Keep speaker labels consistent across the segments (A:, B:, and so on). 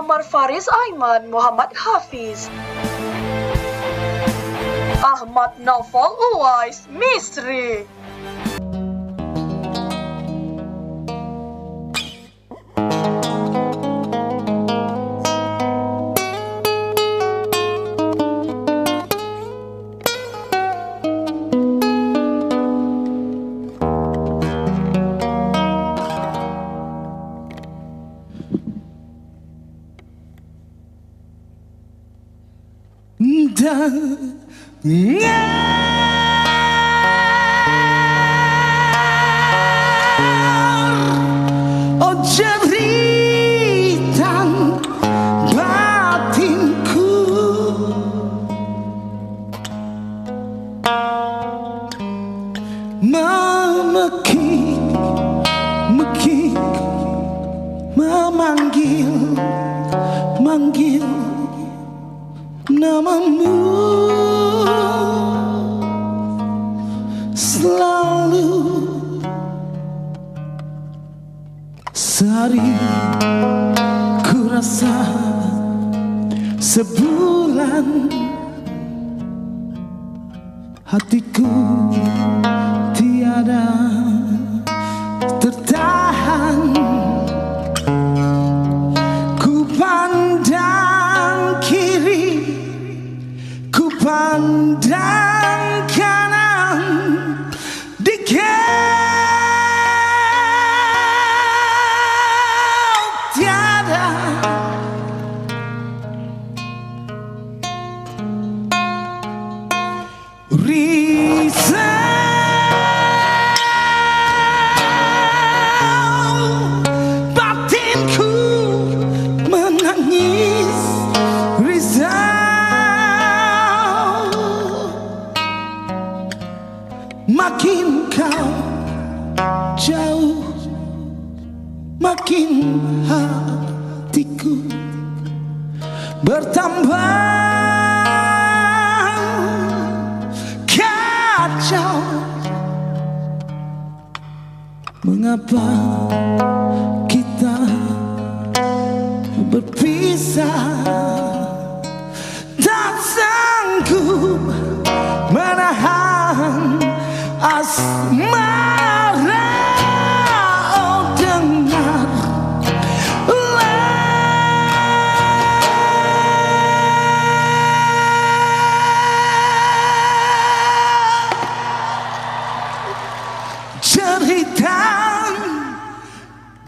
A: Muhammad Faris Aiman Muhammad Hafiz, Ahmad Naufal Uwais Misri,
B: oh jeritan batinku, memekik, memanggil namamu selalu. Sehari ku rasa sebulan, hatiku tiada tertahan. Ku pandang kiri, ku pandang kanan, di kau tiada. Risau batinku menangis, risau. Makin kau jauh, makin hatiku bertambah kacau. Mengapa kita berpisah? Tak sanggup menahan asmara. Oh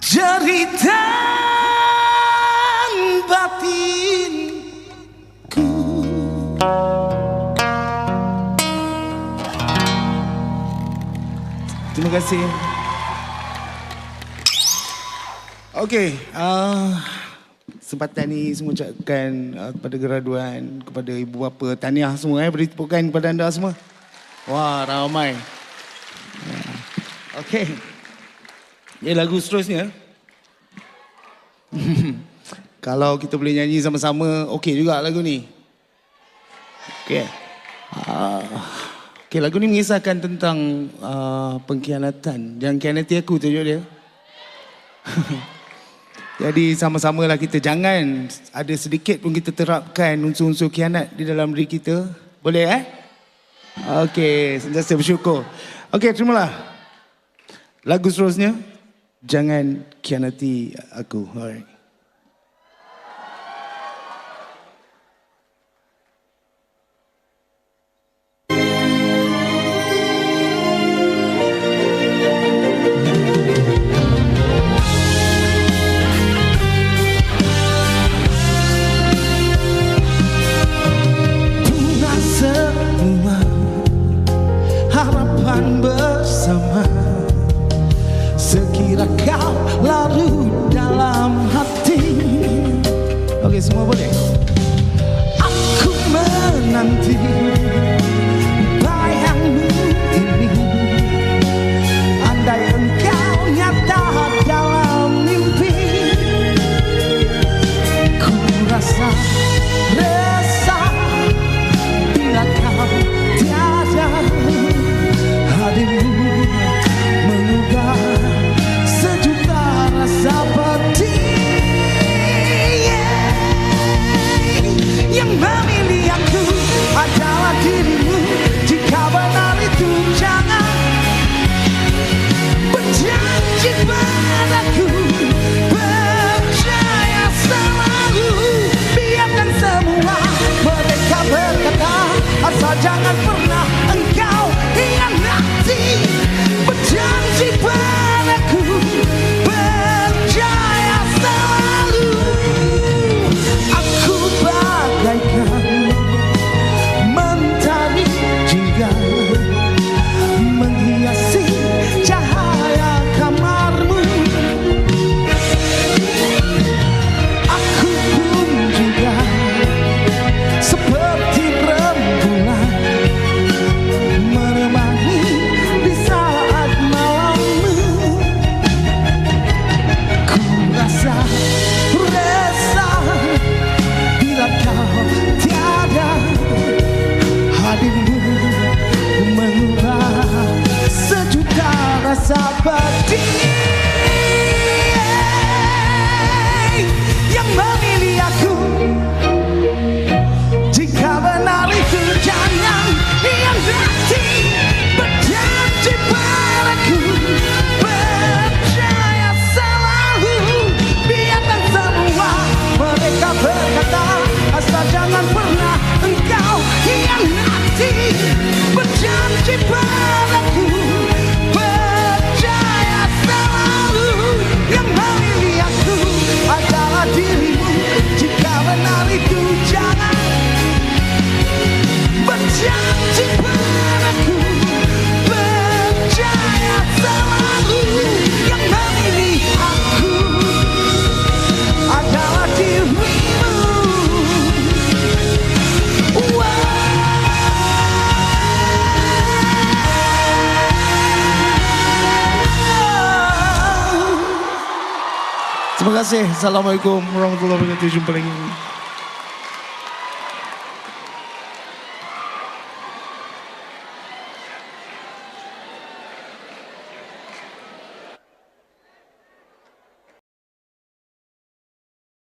B: jeritan batinku. Terima kasih. Okey, kesempatan ni semua ucapkan kepada graduan, kepada ibu bapa, tahniah semua beri tepukan kepada anda semua. Wah, ramai. Okey. Ini lagu seterusnya. Kalau kita boleh nyanyi sama-sama, okey juga lagu ni. Okey. Okey, lagu ni mengisahkan tentang pengkhianatan. Jangan khianati aku, tajuk dia. Jadi sama-samalah kita jangan ada sedikit pun kita terapkan unsur-unsur khianat di dalam diri kita. Boleh Okey, sentiasa bersyukur. Okey, terimalah. Lagu seterusnya, Jangan Khianati Aku. Alright. Punah semua harapan bersama, sekira kau larut dalam hati. Okey, semua boleh? Aku menanti bayangmu ini. Andai engkau nyata dalam mimpi, ku rasa resah bila kau tiada. Hadirmu mengubah sejuta rasa pedih. kasih. Assalamualaikum warahmatullahi wabarakatuh. Jumpa lagi.